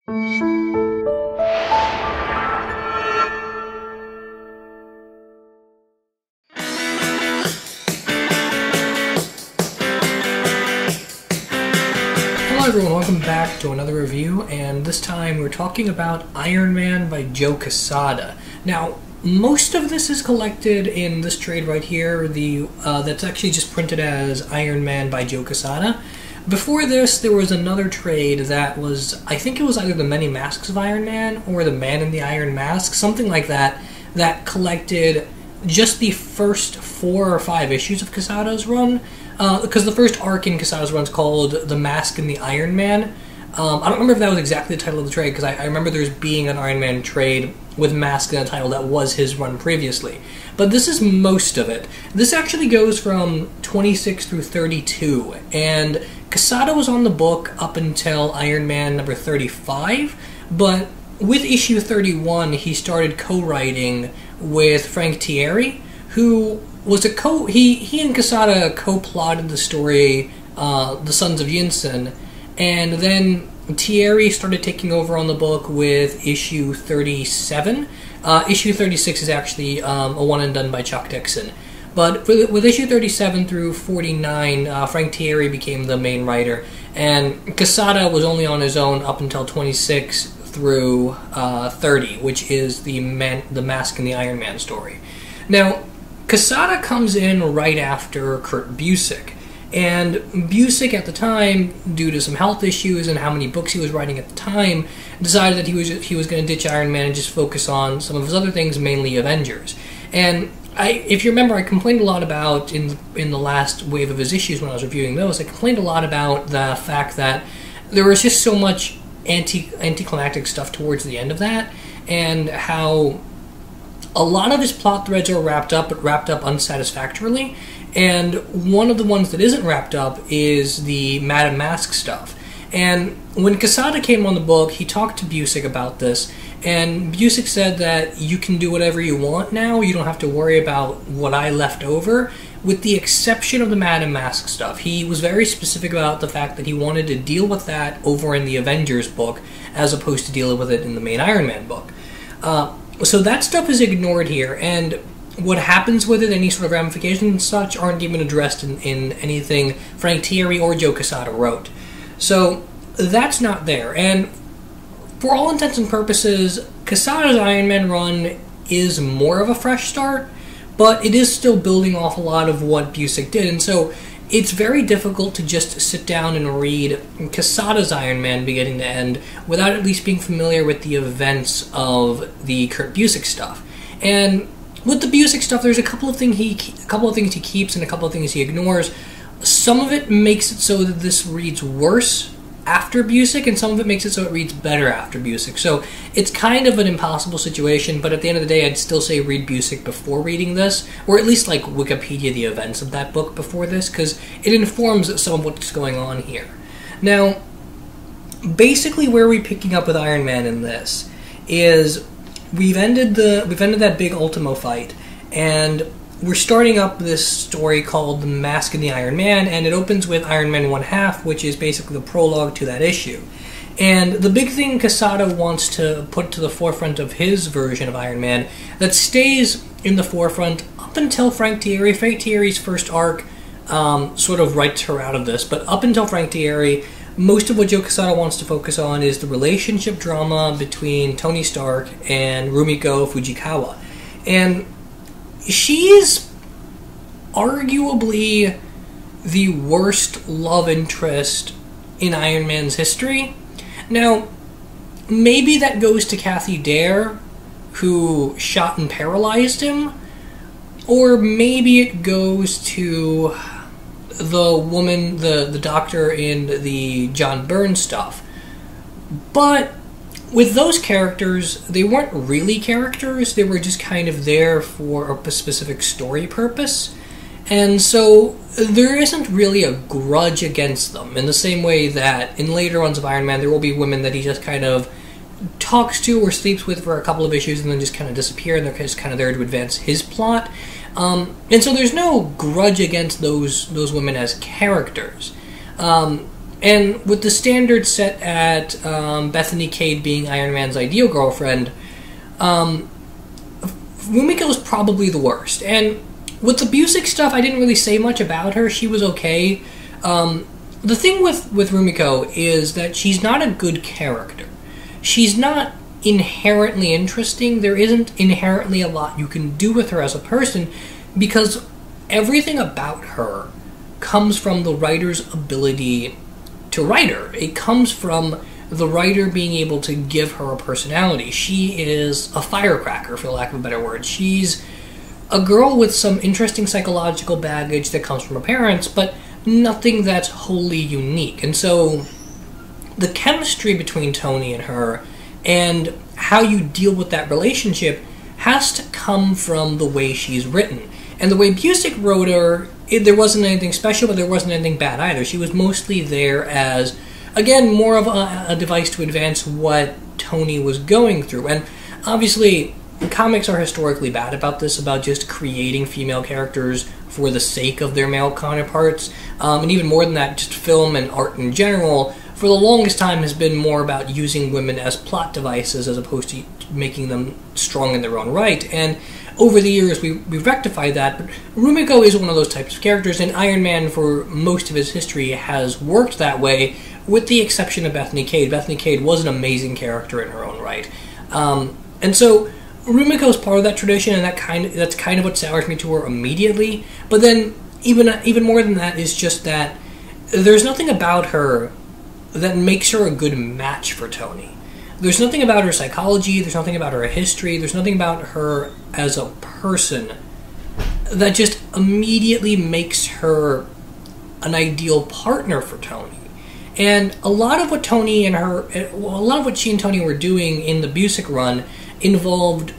Hello everyone, welcome back to another review, and this time we're talking about Iron Man by Joe Quesada. Now, most of this is collected in this trade right here, that's actually just printed as Iron Man by Joe Quesada. Before this, there was another trade that was, I think it was either The Many Masks of Iron Man or The Man in the Iron Mask, something like that, that collected just the first 4 or 5 issues of Quesada's run, because the first arc in Quesada's run is called The Mask and the Iron Man. I don't remember if that was exactly the title of the trade, because I remember there's being an Iron Man trade with Mask in the title that was his run previously. But this is most of it. This actually goes from 26 through 32, and Quesada was on the book up until Iron Man number 35, but with issue 31 he started co-writing with Frank Thierry, who was he and Quesada co-plotted the story The Sons of Yinsen, and then Thierry started taking over on the book with issue 37. Issue 36 is actually a one-and-done by Chuck Dixon. But with issue 37 through 49, Frank Thierry became the main writer, and Quesada was only on his own up until 26 through 30, which is the Mask and the Iron Man story. Now, Quesada comes in right after Kurt Busiek. And Busiek at the time, due to some health issues and how many books he was writing at the time, decided that he was going to ditch Iron Man and just focus on some of his other things, mainly Avengers. And if you remember, I complained a lot about, in the last wave of his issues when I was reviewing those, I complained a lot about the fact that there was just so much anticlimactic stuff towards the end of that, and how a lot of his plot threads are wrapped up, but wrapped up unsatisfactorily. And one of the ones that isn't wrapped up is the Madame Mask stuff. And when Quesada came on the book, he talked to Busiek about this, and Busiek said that you can do whatever you want now, you don't have to worry about what I left over, with the exception of the Madame Mask stuff. He was very specific about the fact that he wanted to deal with that over in the Avengers book, as opposed to dealing with it in the main Iron Man book. So that stuff is ignored here, and what happens with it, any sort of ramifications and such, aren't even addressed in anything Frank Thierry or Joe Quesada wrote. So that's not there, and for all intents and purposes, Quesada's Iron Man run is more of a fresh start, but it is still building off a lot of what Busiek did, and so it's very difficult to just sit down and read Quesada's Iron Man beginning to end without at least being familiar with the events of the Kurt Busiek stuff. And with the Busiek stuff, there's a couple of things he keeps and a couple of things he ignores. Some of it makes it so that this reads worse after Busiek, and some of it makes it so it reads better after Busiek. So it's kind of an impossible situation, but at the end of the day, I'd still say read Busiek before reading this, or at least like Wikipedia the events of that book before this, because it informs some of what's going on here. Now, basically where we're picking up with Iron Man in this is we've ended that big Ultimo fight, and we're starting up this story called The Mask and the Iron Man, and it opens with Iron Man 1/2, which is basically the prologue to that issue. And the big thing Quesada wants to put to the forefront of his version of Iron Man that stays in the forefront up until Frank Thierry. Frank Thierry's first arc sort of writes her out of this, but up until Frank Thierry, most of what Joe Quesada wants to focus on is the relationship drama between Tony Stark and Rumiko Fujikawa. And she's arguably the worst love interest in Iron Man's history. Now, maybe that goes to Kathy Dare, who shot and paralyzed him, or maybe it goes to the woman, the doctor in the John Byrne stuff. But with those characters, they weren't really characters, they were just kind of there for a specific story purpose. And so there isn't really a grudge against them, in the same way that in later runs of Iron Man there will be women that he just kind of talks to or sleeps with for a couple of issues and then just kind of disappear, and they're just kind of there to advance his plot. And so there's no grudge against those women as characters. And And with the standard set at Bethany Cade being Iron Man's ideal girlfriend, Rumiko is probably the worst. And with the Busiek stuff, I didn't really say much about her. She was okay. The thing with Rumiko is that she's not a good character. She's not inherently interesting. There isn't inherently a lot you can do with her as a person, because everything about her comes from the writer's ability to write her. It comes from the writer being able to give her a personality. She is a firecracker, for lack of a better word. She's a girl with some interesting psychological baggage that comes from her parents, but nothing that's wholly unique. And so the chemistry between Tony and her, and how you deal with that relationship, has to come from the way she's written. And the way Busiek wrote her, there wasn't anything special, but there wasn't anything bad either. She was mostly there as, again, more of a device to advance what Tony was going through. And obviously, comics are historically bad about this, about just creating female characters for the sake of their male counterparts. And even more than that, just film and art in general, for the longest time, has been more about using women as plot devices as opposed to making them strong in their own right. And over the years, we've rectified that, but Rumiko is one of those types of characters, and Iron Man, for most of his history, has worked that way, with the exception of Bethany Cade. Bethany Cade was an amazing character in her own right. And so Rumiko is part of that tradition, and that's kind of what sours me to her immediately. But then, even more than that, is just that there's nothing about her that makes her a good match for Tony. There's nothing about her psychology, there's nothing about her history, there's nothing about her as a person that just immediately makes her an ideal partner for Tony. And a lot of what she and Tony were doing in the Busiek run involved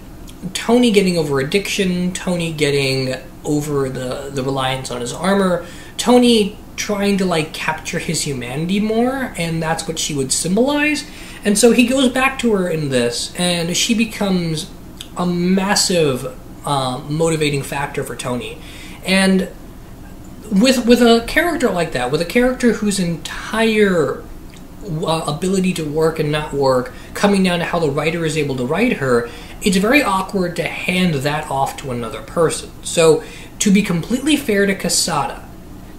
Tony getting over addiction, Tony getting over the reliance on his armor, Tony trying to capture his humanity more, and that's what she would symbolize. And so he goes back to her in this, and she becomes a massive motivating factor for Tony. And with a character like that, with a character whose entire ability to work and not work coming down to how the writer is able to write her, it's very awkward to hand that off to another person. So to be completely fair to Quesada,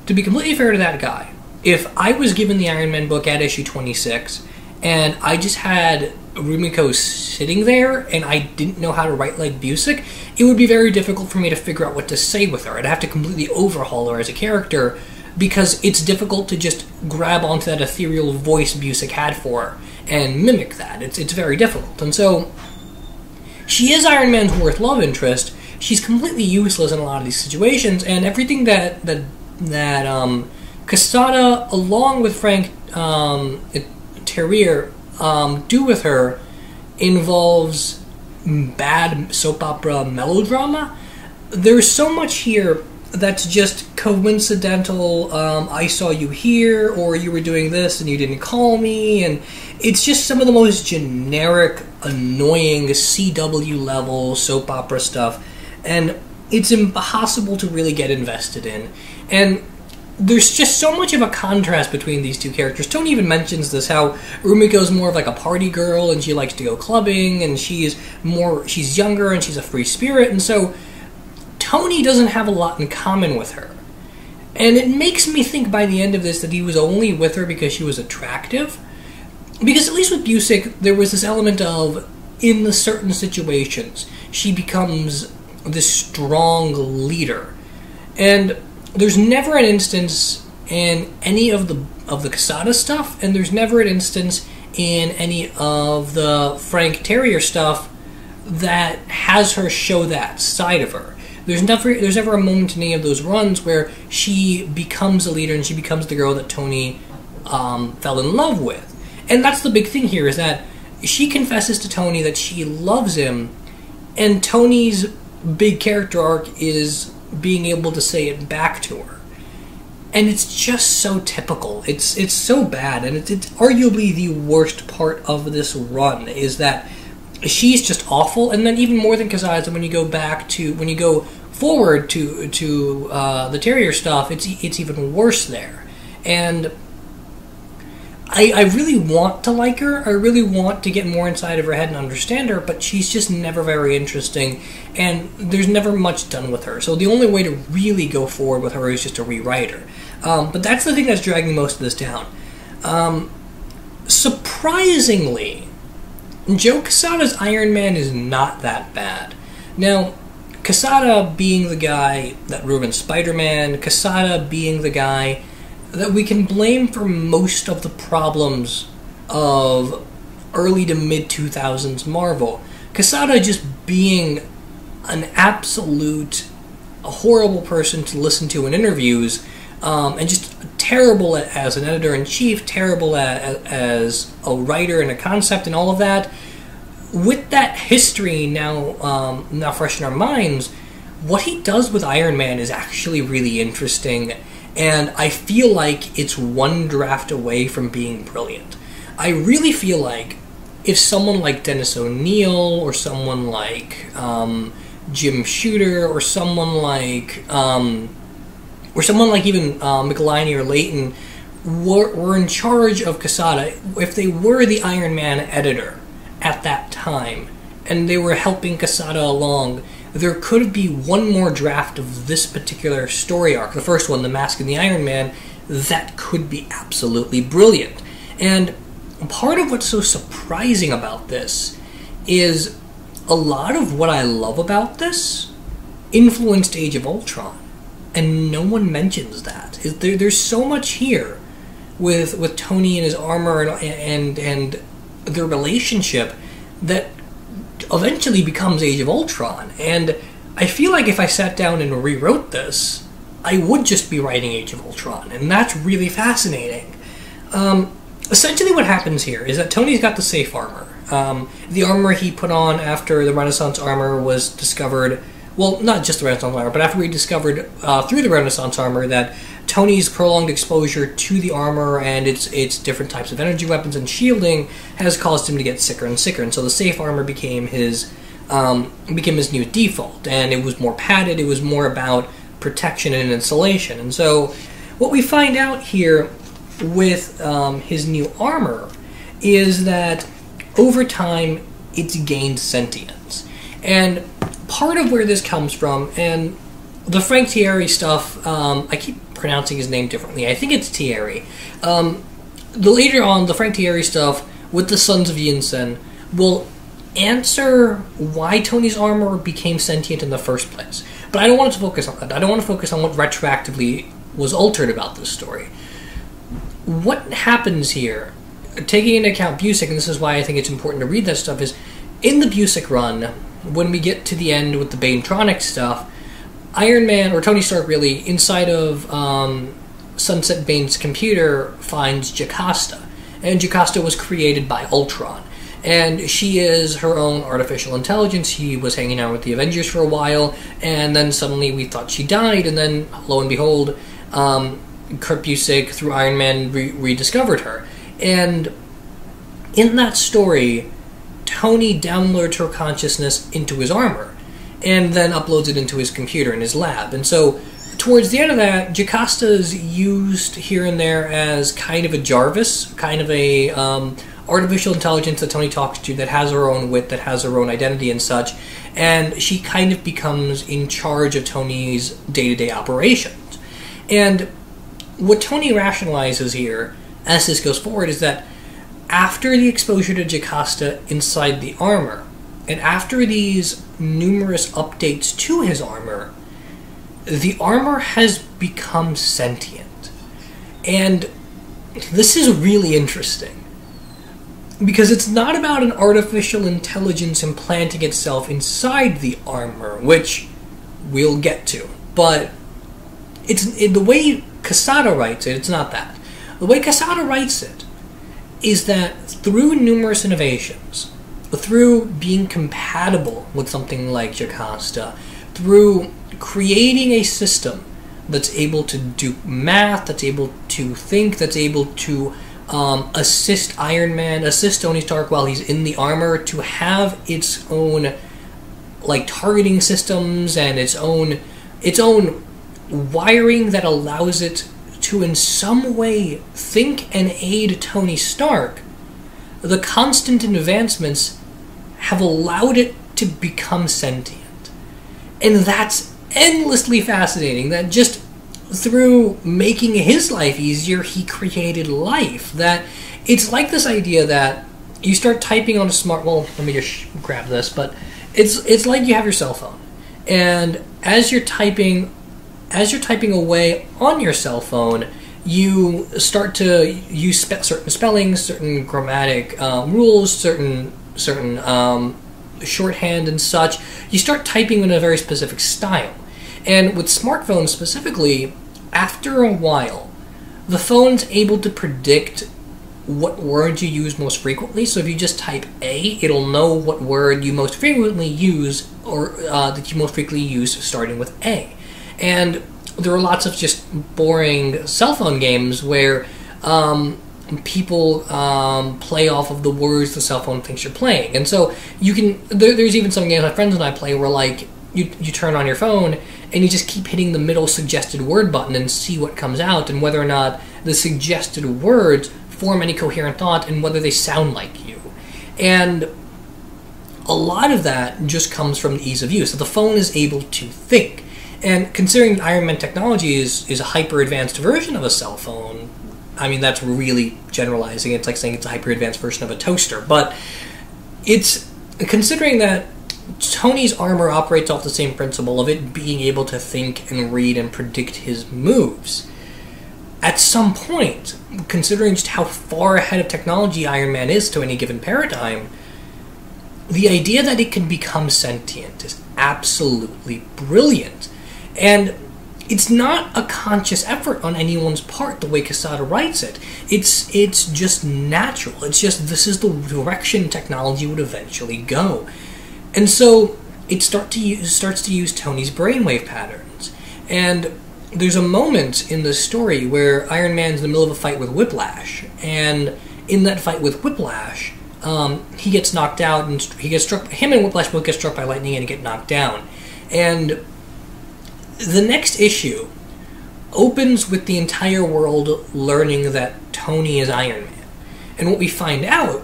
to be completely fair to that guy, if I was given the Iron Man book at issue 26 and I just had Rumiko sitting there and I didn't know how to write like Busiek, it would be very difficult for me to figure out what to say with her. I'd have to completely overhaul her as a character, because it's difficult to just grab onto that ethereal voice Busiek had for her and mimic that. It's very difficult. And so she is Iron Man's worst love interest. She's completely useless in a lot of these situations, and everything that Quesada, along with Frank Terrier, do with her involves bad soap opera melodrama. There's so much here that's just coincidental. I saw you here, or you were doing this and you didn't call me, and it's just some of the most generic, annoying CW level soap opera stuff, and it's impossible to really get invested in. And there's just so much of a contrast between these two characters. Tony even mentions this, how Rumiko's more of like a party girl, and she likes to go clubbing, and she's younger, and she's a free spirit, and so Tony doesn't have a lot in common with her. And it makes me think by the end of this that he was only with her because she was attractive. Because at least with Busiek, there was this element of, in the certain situations, she becomes this strong leader. And there's never an instance in any of the Quesada stuff, and there's never an instance in any of the Frank Terrier stuff that has her show that side of her. There's never a moment in any of those runs where she becomes a leader and she becomes the girl that Tony fell in love with. And that's the big thing here, is that she confesses to Tony that she loves him, and Tony's big character arc is being able to say it back to her. And it's just so typical. It's so bad, and it's arguably the worst part of this run, is that she's just awful. And then even more than Quesada, when you go forward to the Terrier stuff, it's even worse there. And I really want to like her. I really want to get more inside of her head and understand her, but she's just never very interesting, and there's never much done with her. So the only way to really go forward with her is just to rewrite her. But that's the thing that's dragging most of this down. Surprisingly, Joe Quesada's Iron Man is not that bad. Now, Quesada being the guy that ruined Spider-Man, Quesada being the guy that we can blame for most of the problems of early to mid-2000s Marvel. Quesada just being an absolute horrible person to listen to in interviews, and just terrible as an editor-in-chief, terrible as a writer and a concept and all of that. With that history now fresh in our minds, what he does with Iron Man is actually really interesting, and I feel like it's one draft away from being brilliant. I really feel like if someone like Dennis O'Neil, or someone like Jim Shooter, or someone like even McElhinney or Layton were in charge of Quesada, if they were the Iron Man editor at that time, and they were helping Quesada along, there could be one more draft of this particular story arc, the first one, The Mask and the Iron Man, that could be absolutely brilliant. And part of what's so surprising about this is a lot of what I love about this influenced Age of Ultron, and no one mentions that. There's so much here with Tony and his armor and their relationship that eventually becomes Age of Ultron. And I feel like if I sat down and rewrote this, I would just be writing Age of Ultron, and that's really fascinating. Essentially what happens here is that Tony's got the safe armor. The armor he put on after the Renaissance armor was discovered, well, not just the Renaissance armor, but after we discovered through the Renaissance armor that Tony's prolonged exposure to the armor and its different types of energy weapons and shielding has caused him to get sicker and sicker, and so the safe armor became his new default, and it was more padded, it was more about protection and insulation. And so what we find out here with his new armor is that over time it's gained sentience. And part of where this comes from, and the Frank Thierry stuff, I keep pronouncing his name differently, I think it's Thierry. Later on, the Frank Thierry stuff with the Sons of Yinsen will answer why Tony's armor became sentient in the first place. But I don't want to focus on that. I don't want to focus on what retroactively was altered about this story. What happens here, taking into account Busiek, and this is why I think it's important to read that stuff, is in the Busiek run, when we get to the end with the Banetronic stuff, Iron Man, or Tony Stark really, inside of Sunset Bane's computer, finds Jocasta. And Jocasta was created by Ultron. And she is her own artificial intelligence. She was hanging out with the Avengers for a while, and then suddenly we thought she died, and then, lo and behold, Kurt Busiek, through Iron Man, rediscovered her. And in that story, Tony downloads her consciousness into his armor, and then uploads it into his computer in his lab. And so, towards the end of that, Jocasta's used here and there as kind of a Jarvis, kind of a artificial intelligence that Tony talks to, that has her own wit, that has her own identity and such, and she kind of becomes in charge of Tony's day-to-day operations. And what Tony rationalizes here, as this goes forward, is that after the exposure to Jocasta inside the armor, and after these numerous updates to his armor, the armor has become sentient. And this is really interesting, because it's not about an artificial intelligence implanting itself inside the armor, which we'll get to. But the way Quesada writes it, it's not that. The way Quesada writes it is that through numerous innovations, through being compatible with something like Jocasta, through creating a system that's able to do math, that's able to think, that's able to assist Iron Man, assist Tony Stark while he's in the armor, to have its own targeting systems and its own wiring that allows it to in some way think and aid Tony Stark, the constant advancements have allowed it to become sentient. And that's endlessly fascinating, that just through making his life easier, he created life. That it's like this idea that you start typing on a smart... Well, let me just grab this, but it's like you have your cell phone, and as you're typing away on your cell phone, you start to use certain spellings, certain grammatic rules, certain shorthand and such. You start typing in a very specific style. And with smartphones specifically, after a while, the phone's able to predict what words you use most frequently. So if you just type A, it'll know what word you most frequently use, or that you most frequently use starting with A. And there are lots of just boring cell phone games where people play off of the words the cell phone thinks you're playing. And so you can, there's even some games my friends and I play where like you turn on your phone and you just keep hitting the middle suggested word button and see what comes out, and whether or not the suggested words form any coherent thought and whether they sound like you. And a lot of that just comes from the ease of use. So the phone is able to think. And considering Iron Man technology is a hyper-advanced version of a cell phone, I mean, that's really generalizing. It's like saying it's a hyper-advanced version of a toaster. But it's considering that Tony's armor operates off the same principle of it being able to think and read and predict his moves. At some point, considering just how far ahead of technology Iron Man is to any given paradigm, the idea that it can become sentient is absolutely brilliant. And it's not a conscious effort on anyone's part, the way Quesada writes it. It's just natural. It's just, this is the direction technology would eventually go. And so it starts to use Tony's brainwave patterns. And there's a moment in the story where Iron Man's in the middle of a fight with Whiplash. And in that fight with Whiplash, he gets knocked out, and he gets struck. Him and Whiplash both get struck by lightning and get knocked down. And the next issue opens with the entire world learning that Tony is Iron Man. And what we find out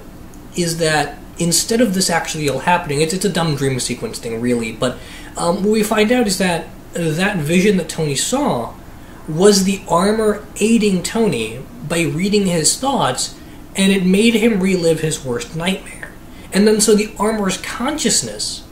is that instead of this actually all happening, it's a dumb dream sequence thing, really, but what we find out is that that vision that Tony saw was the armor aiding Tony by reading his thoughts, and it made him relive his worst nightmare. And then so the armor's consciousness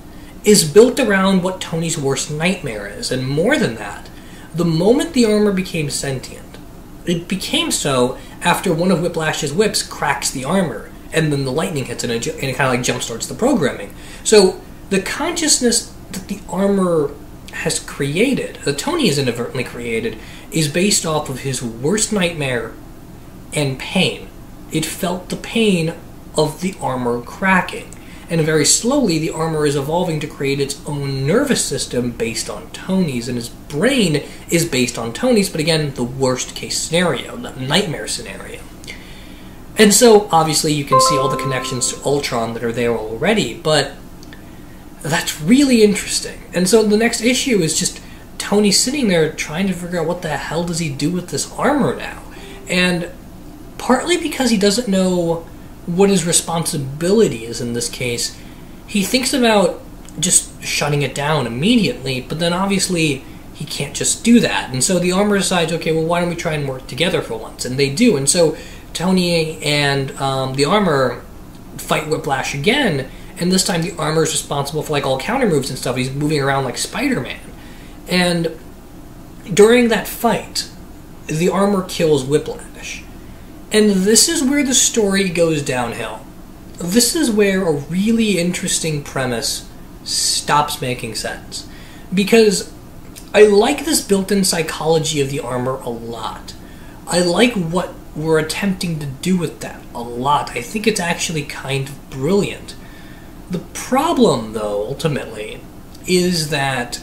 is built around what Tony's worst nightmare is. And more than that, the moment the armor became sentient, it became so after one of Whiplash's whips cracks the armor, and then the lightning hits it, and it kind of like jumpstarts the programming. So the consciousness that the armor has created, that Tony has inadvertently created, is based off of his worst nightmare and pain. It felt the pain of the armor cracking. And very slowly, the armor is evolving to create its own nervous system based on Tony's, and his brain is based on Tony's, but again, the worst case scenario, the nightmare scenario. And so, obviously, you can see all the connections to Ultron that are there already, but that's really interesting. And so the next issue is just Tony sitting there trying to figure out what the hell does he do with this armor now. And partly because he doesn't know what his responsibility is in this case, he thinks about just shutting it down immediately, but then obviously he can't just do that. And so the armor decides, okay, well, why don't we try and work together for once? And they do. And so Tony and the armor fight Whiplash again, and this time the armor is responsible for like all counter moves and stuff. He's moving around like Spider-Man. And during that fight, the armor kills Whiplash. And this is where the story goes downhill. This is where a really interesting premise stops making sense. Because I like this built-in psychology of the armor a lot. I like what we're attempting to do with that a lot. I think it's actually kind of brilliant. The problem, though, ultimately, is that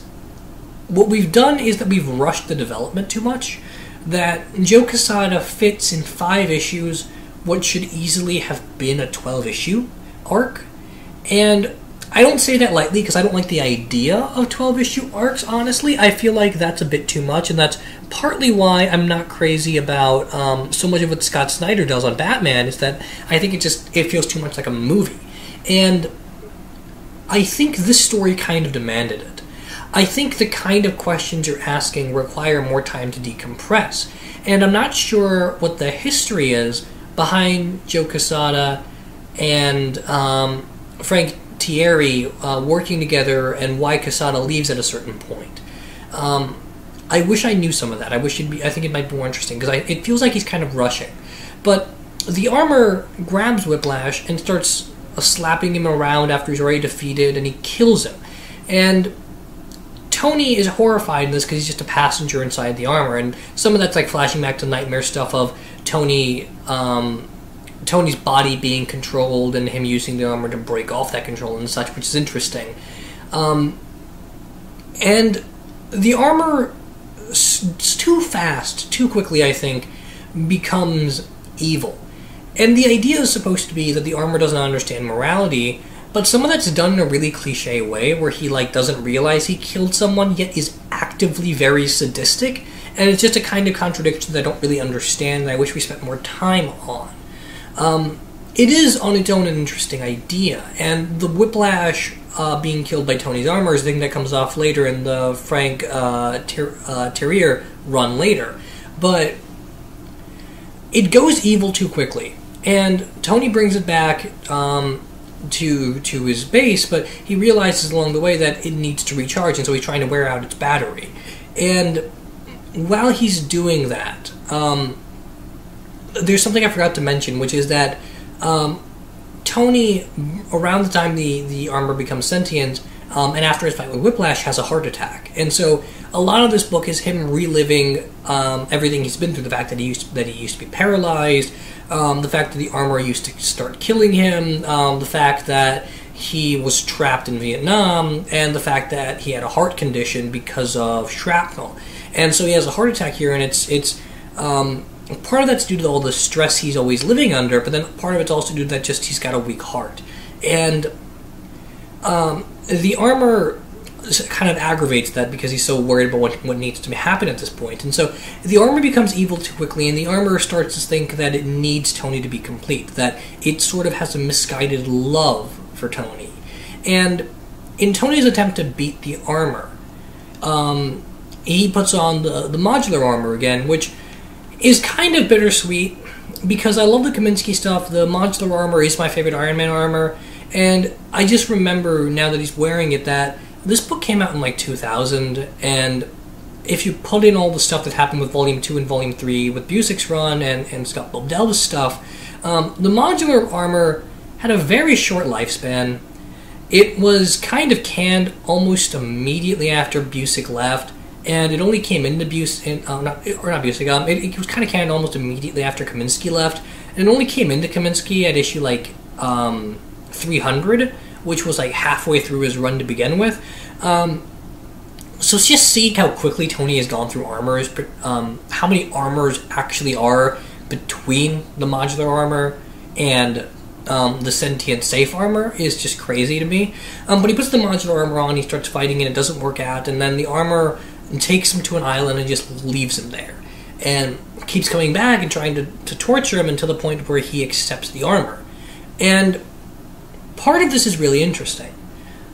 what we've done is that we've rushed the development too much. That Joe Quesada fits in 5 issues what should easily have been a 12-issue arc. And I don't say that lightly because I don't like the idea of 12-issue arcs, honestly. I feel like that's a bit too much, and that's partly why I'm not crazy about so much of what Scott Snyder does on Batman, is that I think it feels too much like a movie. And I think this story kind of demanded it. I think the kind of questions you're asking require more time to decompress. And I'm not sure what the history is behind Joe Quesada and Frank Thierry working together, and why Quesada leaves at a certain point. I wish I knew some of that. I think it might be more interesting, because it feels like he's kind of rushing. But the Armor grabs Whiplash and starts slapping him around after he's already defeated, and he kills him. And Tony is horrified in this because he's just a passenger inside the Armor, and some of that's like flashing back to nightmare stuff of Tony's body being controlled and him using the Armor to break off that control and such, which is interesting. And the Armor, too fast, too quickly, I think, becomes evil. And the idea is supposed to be that the Armor doesn't understand morality, but some of that's done in a really cliche way, where he doesn't realize he killed someone, yet is actively very sadistic, and it's just a kind of contradiction that I don't really understand, and I wish we spent more time on. It is, on its own, an interesting idea, and the Whiplash being killed by Tony's Armor is a thing that comes off later in the Frank Terrier run later. But it goes evil too quickly, and Tony brings it back to his base, but he realizes along the way that it needs to recharge, and so he's trying to wear out its battery. And while he's doing that, there's something I forgot to mention, which is that Tony, around the time the Armor becomes sentient, and after his fight with Whiplash, has a heart attack. And so a lot of this book is him reliving everything he's been through, the fact that he used to be paralyzed, the fact that the Armor used to start killing him, the fact that he was trapped in Vietnam, and the fact that he had a heart condition because of shrapnel. And so he has a heart attack here, and it's part of that's due to all the stress he's always living under, but then part of it's also due to that just he's got a weak heart. And the Armor kind of aggravates that because he's so worried about what needs to happen at this point. And so the Armor becomes evil too quickly, and the Armor starts to think that it needs Tony to be complete, that it sort of has a misguided love for Tony. And in Tony's attempt to beat the Armor, he puts on the modular Armor again, which is kind of bittersweet, because I love the Kaminsky stuff. The modular Armor is my favorite Iron Man armor, and I just remember, now that he's wearing it, that this book came out in like 2000, and if you put in all the stuff that happened with Volume 2 and Volume 3, with Busiek's run and Scott Lobdell's stuff, the modular Armor had a very short lifespan. It was kind of canned almost immediately after Busiek left, and it only came into Busiek, it was kind of canned almost immediately after Kaminsky left, and it only came into Kaminsky at issue 300, which was like halfway through his run to begin with. So just see how quickly Tony has gone through armors, how many armors actually are between the modular Armor and the sentient safe Armor is just crazy to me. But he puts the modular Armor on, he starts fighting, and it doesn't work out, and then the Armor takes him to an island and just leaves him there, and keeps coming back and trying to torture him until the point where he accepts the Armor. And part of this is really interesting,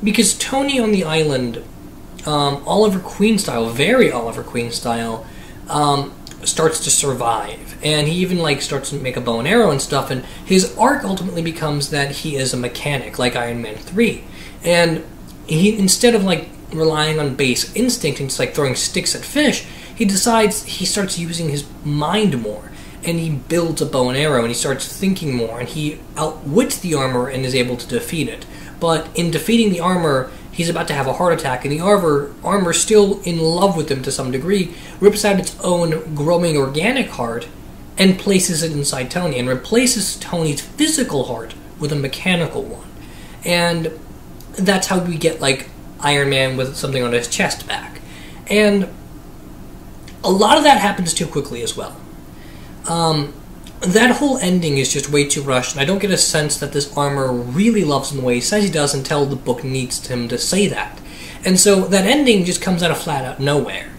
because Tony on the island, Oliver Queen style, very Oliver Queen style, starts to survive, and he even starts to make a bow and arrow and stuff, and his arc ultimately becomes that he is a mechanic, like Iron Man 3, and he, instead of relying on base instinct and just throwing sticks at fish, he decides he starts using his mind more, and he builds a bow and arrow, and he starts thinking more, and he outwits the Armor and is able to defeat it. But in defeating the Armor, he's about to have a heart attack, and the Armor, still in love with him to some degree, rips out its own growing organic heart and places it inside Tony, and replaces Tony's physical heart with a mechanical one. And that's how we get Iron Man with something on his chest back. And a lot of that happens too quickly as well. that whole ending is just way too rushed, and I don't get a sense that this armor really loves him the way he says he does until the book needs him to say that. And so that ending just comes out of flat out nowhere.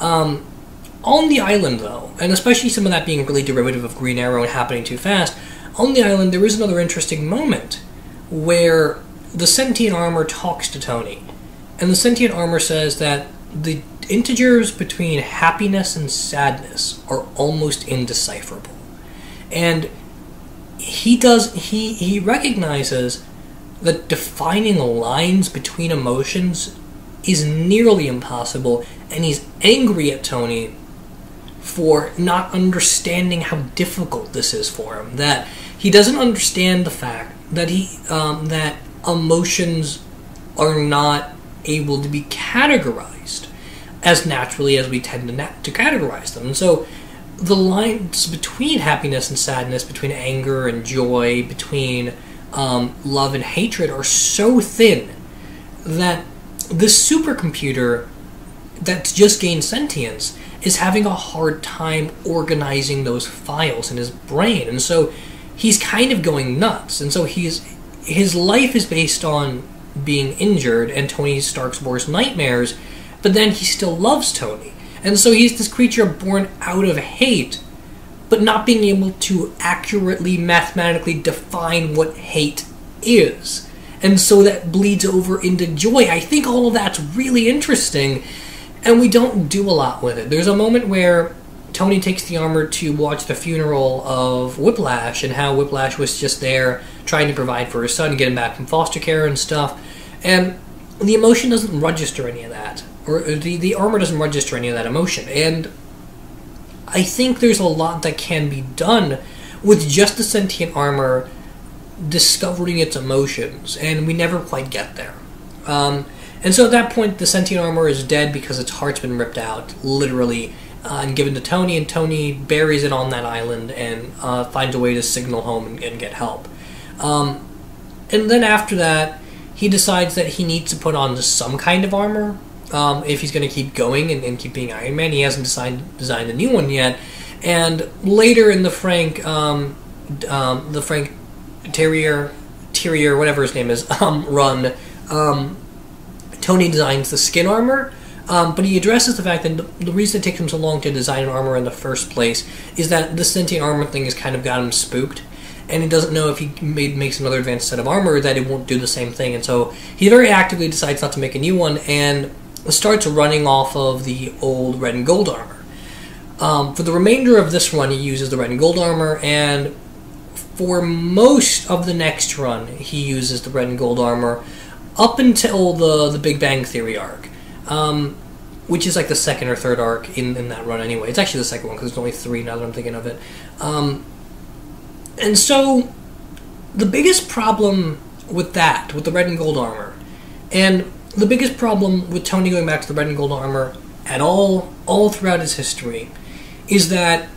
On the island, though, and especially some of that being really derivative of Green Arrow and happening too fast, on the island there is another interesting moment where the sentient armor talks to Tony. And the sentient armor says that the integers between happiness and sadness are almost indecipherable. And he recognizes that defining lines between emotions is nearly impossible, and he's angry at Tony for not understanding how difficult this is for him. That he doesn't understand the fact that that emotions are not able to be categorized as naturally as we tend to categorize them. And so the lines between happiness and sadness, between anger and joy, between love and hatred are so thin that this supercomputer that's just gained sentience is having a hard time organizing those files in his brain. And so he's kind of going nuts. And so his life is based on being injured and Tony Stark's worst nightmares, but then he still loves Tony. And so he's this creature born out of hate, but not being able to accurately, mathematically define what hate is. And so that bleeds over into joy. I think all of that's really interesting, and we don't do a lot with it. There's a moment where Tony takes the armor to watch the funeral of Whiplash, and how Whiplash was just there trying to provide for his son, get him back from foster care and stuff. And the emotion doesn't register any of that. Or the armor doesn't register any of that emotion. And I think there's a lot that can be done with just the sentient armor discovering its emotions, and we never quite get there. And so at that point, the sentient armor is dead because its heart's been ripped out, literally, and given to Tony, and Tony buries it on that island and finds a way to signal home and get help. And then after that, he decides that he needs to put on some kind of armor if he's going to keep going and keep being Iron Man. He hasn't designed a new one yet. And later in the Frank Terrier, whatever his name is, run, Tony designs the skin armor, but he addresses the fact that the reason it takes him so long to design an armor in the first place is that the sentient armor thing has kind of got him spooked, and he doesn't know if he makes another advanced set of armor that it won't do the same thing, and so he very actively decides not to make a new one and starts running off of the old red and gold armor. For the remainder of this run, he uses the red and gold armor, and for most of the next run, he uses the red and gold armor up until the Big Bang Theory arc, which is like the second or third arc in that run anyway. It's actually the second one because there's only 3 now that I'm thinking of it. And so the biggest problem with the red and gold armor, and the biggest problem with Tony going back to the red and gold armor at all throughout his history, is that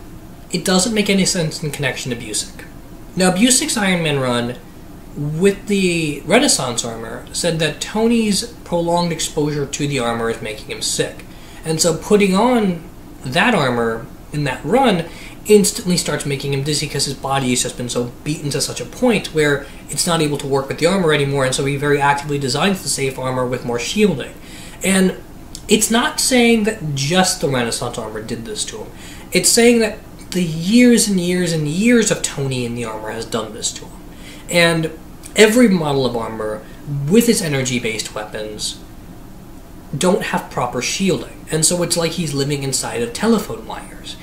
it doesn't make any sense in connection to Busiek. Now, Busiek's Iron Man run with the Renaissance armor said that Tony's prolonged exposure to the armor is making him sick. And so putting on that armor in that run instantly starts making him dizzy because his body has just been so beaten to such a point where it's not able to work with the armor anymore, and so he very actively designs the safe armor with more shielding. And it's not saying that just the Renaissance armor did this to him. It's saying that the years and years and years of Tony in the armor has done this to him. And every model of armor with its energy-based weapons don't have proper shielding. And so it's like he's living inside of telephone wires.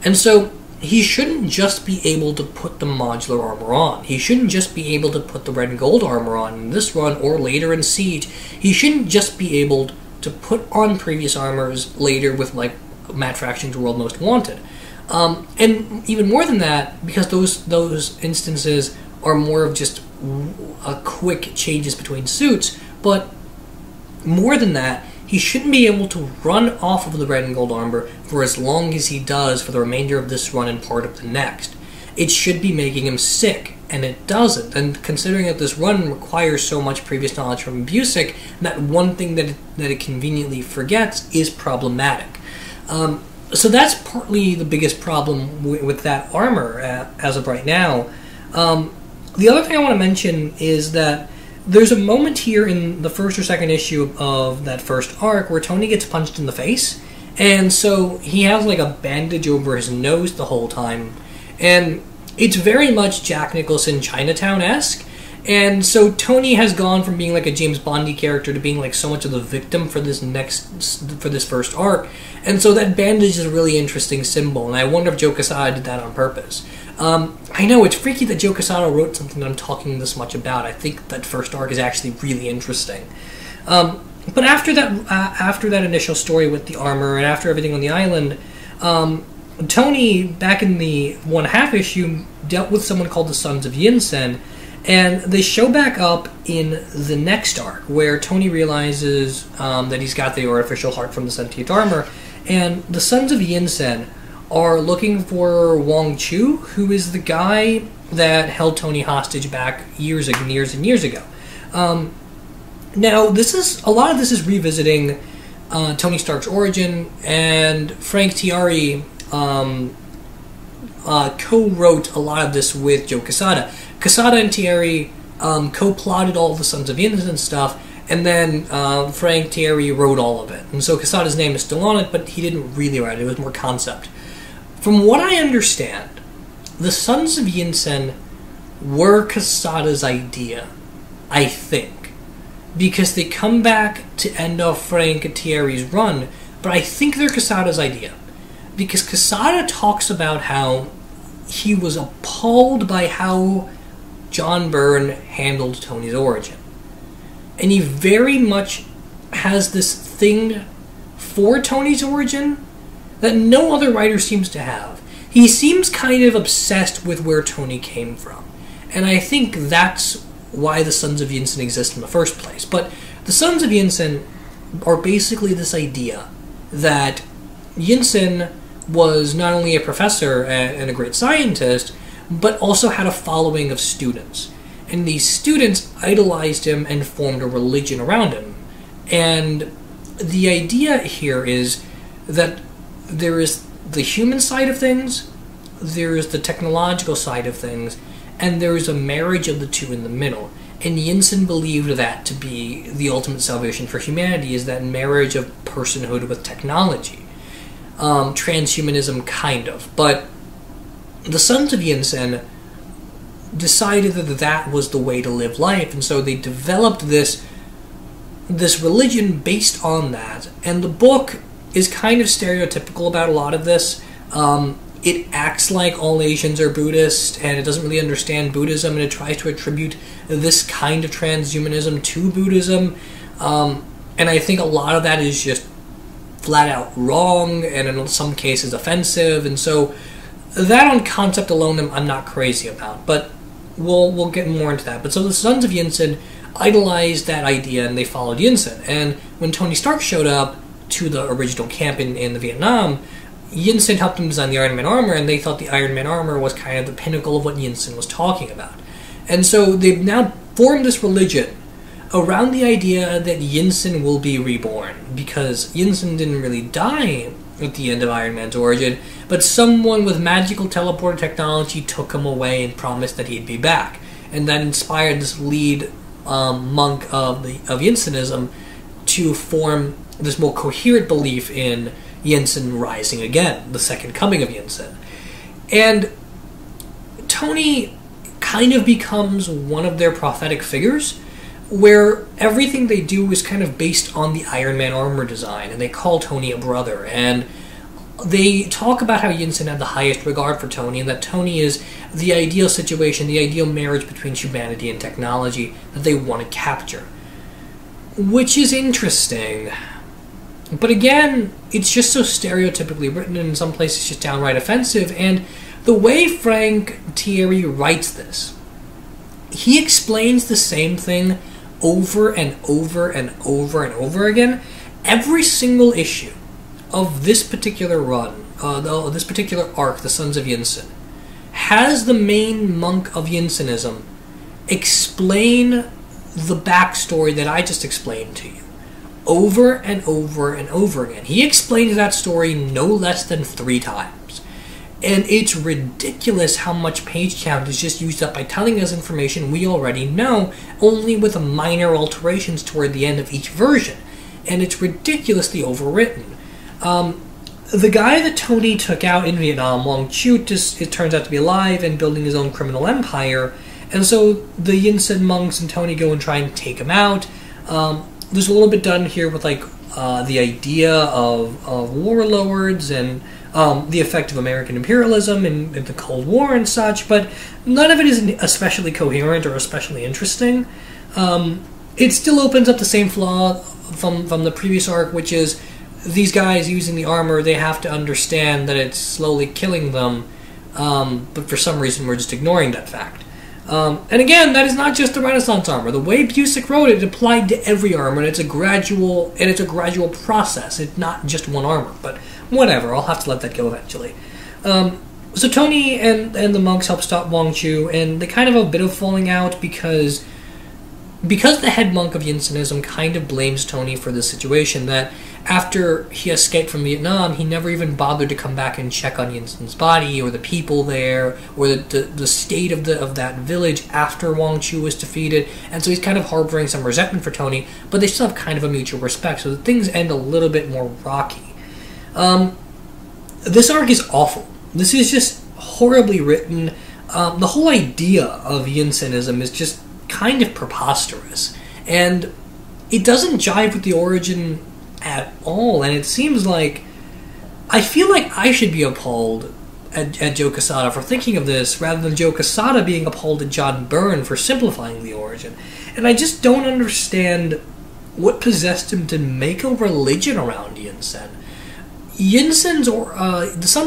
And so he shouldn't just be able to put the modular armor on. He shouldn't just be able to put the red and gold armor on in this run or later in Siege. He shouldn't just be able to put on previous armors later with, like, Matt Fraction's World Most Wanted. And even more than that, because those instances are more of just a quick changes between suits, but more than that, he shouldn't be able to run off of the red and gold armor for as long as he does for the remainder of this run and part of the next. It should be making him sick, and it doesn't. And considering that this run requires so much previous knowledge from Busiek, that one thing that it conveniently forgets is problematic. So that's partly the biggest problem with that armor as of right now. The other thing I want to mention is that there's a moment here in the first or second issue of that first arc where Tony gets punched in the face, and so he has like a bandage over his nose the whole time, and it's very much Jack Nicholson Chinatown-esque. And so Tony has gone from being like a James Bondy character to being like so much of the victim for this first arc. And so that bandage is a really interesting symbol, and I wonder if Joe Quesada did that on purpose. I know, it's freaky that Joe Quesada wrote something that I'm talking this much about. I think that first arc is actually really interesting. But after that initial story with the armor, and after everything on the island, Tony, back in the 1/2 issue, dealt with someone called the Sons of Yinsen. And they show back up in the next arc, where Tony realizes that he's got the artificial heart from the sentient armor, and the Sons of Yinsen are looking for Wong Chu, who is the guy that held Tony hostage back years and years ago. Now, a lot of this is revisiting Tony Stark's origin, and Frank Tieri co-wrote a lot of this with Joe Quesada. Quesada and Tieri co-plotted all the Sons of Yinsen stuff, and then Frank Tieri wrote all of it. And so Quesada's name is still on it, but he didn't really write it. It was more concept. From what I understand, the Sons of Yinsen were Quesada's idea, I think, because they come back to end off Frank Tieri's run, but I think they're Quesada's idea. Because Quesada talks about how he was appalled by how John Byrne handled Tony's origin. And he very much has this thing for Tony's origin that no other writer seems to have. He seems kind of obsessed with where Tony came from. And I think that's why the Sons of Yinsen exist in the first place. But the Sons of Yinsen are basically this idea that Yinsen was not only a professor and a great scientist, but also had a following of students. And these students idolized him and formed a religion around him. And the idea here is that there is the human side of things, there is the technological side of things, and there is a marriage of the two in the middle. And Yinsen believed that to be the ultimate salvation for humanity, is that marriage of personhood with technology. Transhumanism, kind of. But the Sons of Yinsen decided that that was the way to live life, and so they developed this religion based on that. And the book is kind of stereotypical about a lot of this. It acts like all Asians are Buddhist, and it doesn't really understand Buddhism, and it tries to attribute this kind of transhumanism to Buddhism. And I think a lot of that is just flat out wrong, and in some cases offensive, and so that on concept alone I'm not crazy about, but we'll get more into that. But so the Sons of Yinsen idolized that idea, and they followed Yinsen. And when Tony Stark showed up to the original camp in the Vietnam, Yinsen helped him design the Iron Man armor, and they thought the Iron Man armor was kind of the pinnacle of what Yinsen was talking about. And so they've now formed this religion around the idea that Yinsen will be reborn, because Yinsen didn't really die at the end of Iron Man's origin, but someone with magical teleporter technology took him away and promised that he'd be back. And that inspired this lead monk of Yinsenism to form this more coherent belief in Yinsen rising again, the second coming of Yinsen. And Tony kind of becomes one of their prophetic figures, where everything they do is kind of based on the Iron Man armor design, and they call Tony a brother, and they talk about how Yinsen had the highest regard for Tony, and that Tony is the ideal situation, the ideal marriage between humanity and technology that they want to capture. Which is interesting. But again, it's just so stereotypically written, and in some places just downright offensive, and the way Frank Tieri writes this, he explains the same thing over and over and over and over again. Every single issue of this particular run, this particular arc, the Sons of Yinsen, has the main monk of Yinsenism explain the backstory that I just explained to you. over and over and over again. He explains that story no less than 3 times. And it's ridiculous how much page count is just used up by telling us information we already know, only with minor alterations toward the end of each version. And it's ridiculously overwritten. The guy that Tony took out in Vietnam, Wong Chu, it turns out to be alive and building his own criminal empire. And so the Yinsen monks and Tony go and try and take him out. There's a little bit done here with like the idea of warlords and the effect of American imperialism and the Cold War and such, but none of it is especially coherent or especially interesting. It still opens up the same flaw from the previous arc, which is these guys using the armor, they have to understand that it's slowly killing them, but for some reason we're just ignoring that fact. And again, that is not just the Renaissance armor. The way Busick wrote it, it applied to every armor, and it's a gradual process. It's not just one armor, but whatever. I'll have to let that go eventually. So Tony and the monks help stop Wong Chu, and they kind of have a bit of falling out because the head monk of Yinsenism kind of blames Tony for this situation, that after he escaped from Vietnam, he never even bothered to come back and check on Yinsen's body or the people there or the state of that village after Wong Chu was defeated, and so he's kind of harboring some resentment for Tony, but they still have kind of a mutual respect, so things end a little bit more rocky. This arc is awful. This is just horribly written. The whole idea of Yinsenism is just kind of preposterous, and it doesn't jive with the origin at all, and it seems like I feel like I should be appalled at Joe Quesada for thinking of this rather than Joe Quesada being appalled at John Byrne for simplifying the origin. And I just don't understand what possessed him to make a religion around Yinsen. The Sons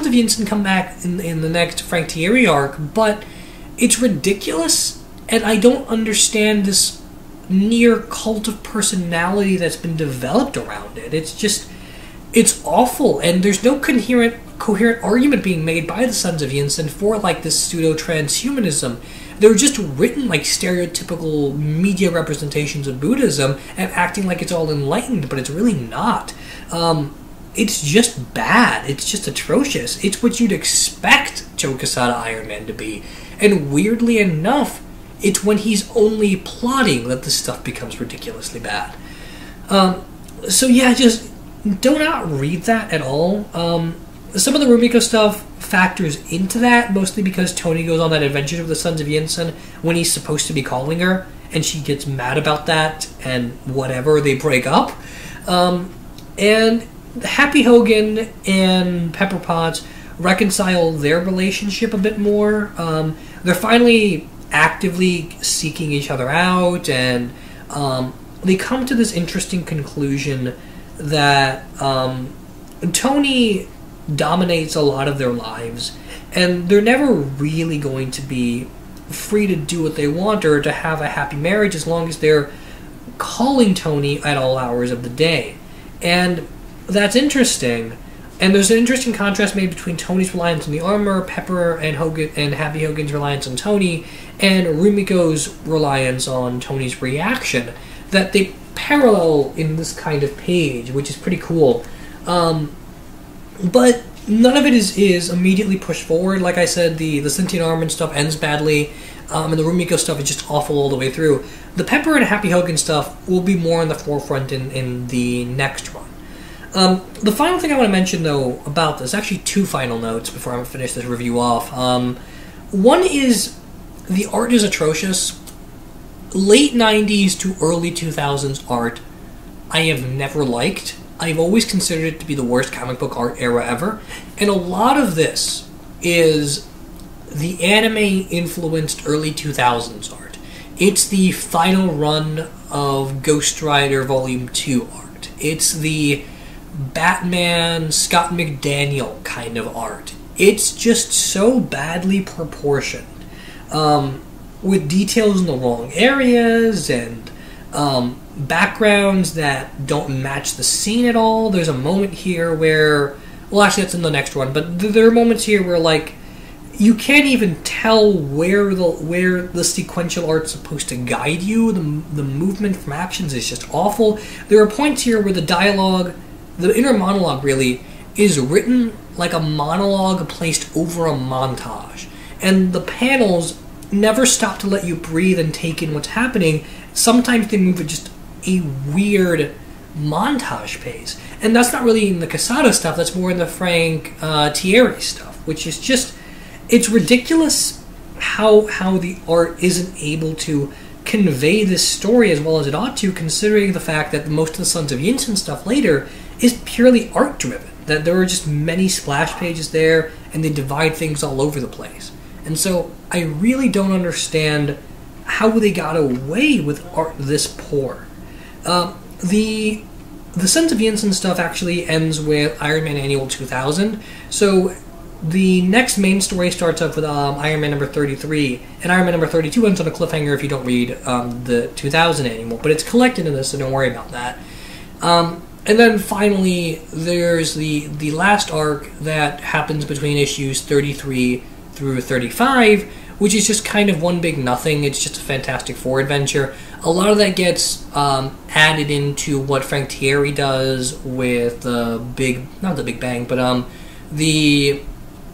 of Yinsen come back in the next Frank Thierry arc, but it's ridiculous, and I don't understand this near cult of personality that's been developed around it. It's awful, and there's no coherent argument being made by the Sons of Yinsen for like this pseudo-transhumanism. They're just written like stereotypical media representations of Buddhism and acting like it's all enlightened, but it's really not. It's just bad. It's just atrocious. It's what you'd expect Joe Quesada Iron Man to be. And weirdly enough, it's when he's only plotting that this stuff becomes ridiculously bad. So yeah, just do not read that at all. Some of the Rumiko stuff factors into that, mostly because Tony goes on that adventure with the Sons of Yinsen when he's supposed to be calling her, and she gets mad about that, and whatever, they break up. And Happy Hogan and Pepper Potts reconcile their relationship a bit more. They're finally actively seeking each other out, and they come to this interesting conclusion that Tony dominates a lot of their lives, and they're never really going to be free to do what they want or to have a happy marriage as long as they're calling Tony at all hours of the day. And that's interesting. And there's an interesting contrast made between Tony's reliance on the armor, Pepper and Hogan and Happy Hogan's reliance on Tony, and Rumiko's reliance on Tony's reaction, that they parallel in this kind of page, which is pretty cool. But none of it is immediately pushed forward. Like I said, the sentient armor stuff ends badly, and the Rumiko stuff is just awful all the way through. The Pepper and Happy Hogan stuff will be more in the forefront in the next run. The final thing I want to mention, though, about this, actually 2 final notes before I'm going to finish this review off. One is the art is atrocious. Late 90s to early 2000s art I have never liked. I've always considered it to be the worst comic book art era ever. And a lot of this is the anime-influenced early 2000s art. It's the final run of Ghost Rider Volume 2 art. It's the Batman, Scott McDaniel kind of art. It's just so badly proportioned, with details in the wrong areas and backgrounds that don't match the scene at all. There's a moment here where, well, actually that's in the next one, but there are moments here where, like, you can't even tell where the sequential art's supposed to guide you. The movement from actions is just awful. There are points here where the dialogue, the inner monologue really, is written like a monologue placed over a montage. And the panels never stop to let you breathe and take in what's happening. Sometimes they move at just a weird montage pace. And that's not really in the Quesada stuff, that's more in the Frank Thierry stuff, which is just... It's ridiculous how the art isn't able to convey this story as well as it ought to, considering the fact that most of the Sons of Yinsen stuff later is purely art-driven. That there are just many splash pages there, and they divide things all over the place. And so I really don't understand how they got away with art this poor. The Sons of Yinsen stuff actually ends with Iron Man Annual 2000, so... The next main story starts off with Iron Man number 33, and Iron Man number 32 ends on a cliffhanger if you don't read the 2000 annual, but it's collected in this, so don't worry about that. And then finally, there's the last arc that happens between issues 33 through 35, which is just kind of one big nothing. It's just a Fantastic Four adventure. A lot of that gets added into what Frank Thierry does with not the Big Bang, but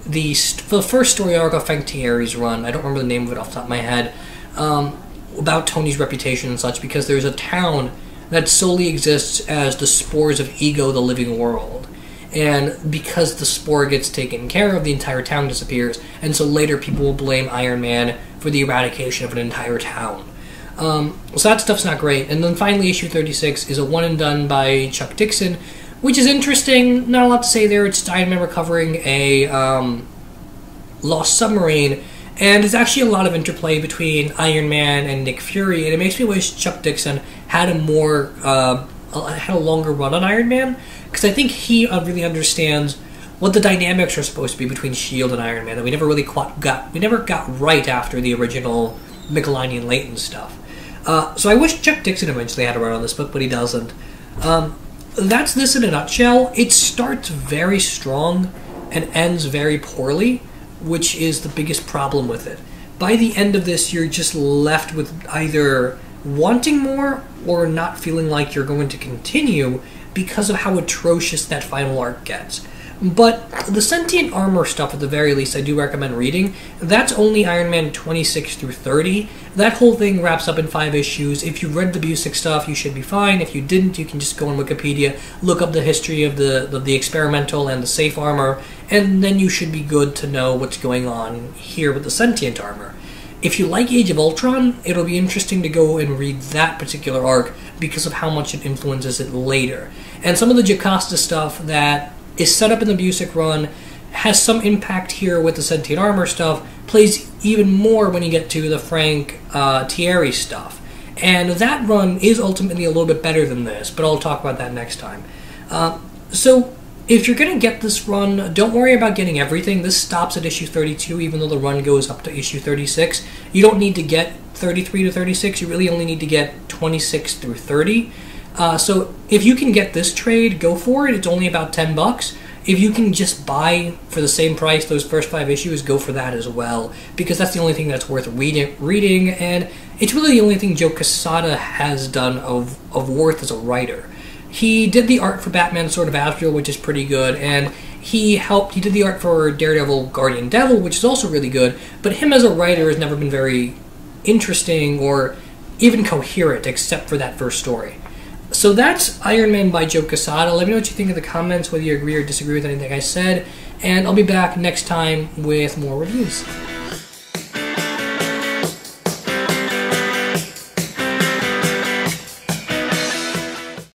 the first story arc of Frank Thierry's run, I don't remember the name of it off the top of my head, about Tony's reputation and such, because there's a town that solely exists as the spores of Ego, the living world. And because the spore gets taken care of, the entire town disappears, and so later people will blame Iron Man for the eradication of an entire town. So that stuff's not great. And then finally, issue 36 is a one-and-done by Chuck Dixon, which is interesting. Not a lot to say there. It's Iron Man recovering a lost submarine, and there's actually a lot of interplay between Iron Man and Nick Fury, and it makes me wish Chuck Dixon had a longer run on Iron Man, because I think he really understands what the dynamics are supposed to be between S.H.I.E.L.D. and Iron Man that we never really got right after the original Michelini and Layton stuff. So I wish Chuck Dixon eventually had a run on this book, but he doesn't. That's this in a nutshell. It starts very strong and ends very poorly, which is the biggest problem with it. By the end of this, you're just left with either wanting more or not feeling like you're going to continue because of how atrocious that final arc gets. But the sentient armor stuff, at the very least, I do recommend reading. That's only Iron Man 26 through 30. That whole thing wraps up in 5 issues. If you read the Busiek stuff, you should be fine. If you didn't, you can just go on Wikipedia, look up the history of the experimental and the safe armor, and then you should be good to know what's going on here with the sentient armor. If you like Age of Ultron, it'll be interesting to go and read that particular arc because of how much it influences it later. And some of the Jocasta stuff that is set up in the Busiek run has some impact here with the sentient armor stuff, plays even more when you get to the Frank Thierry stuff. And that run is ultimately a little bit better than this, but I'll talk about that next time. So if you're going to get this run, don't worry about getting everything. This stops at issue 32, even though the run goes up to issue 36. You don't need to get 33 to 36, you really only need to get 26 through 30. So if you can get this trade, go for it. It's only about $10. If you can just buy for the same price those first 5 issues, go for that as well, because that's the only thing that's worth reading, and it's really the only thing Joe Quesada has done of worth as a writer. He did the art for Batman Sword of Azrael, which is pretty good, and he did the art for Daredevil Guardian Devil, which is also really good, but him as a writer has never been very interesting or even coherent, except for that first story. So that's Iron Man by Joe Quesada. Let me know what you think in the comments, whether you agree or disagree with anything I said, and I'll be back next time with more reviews.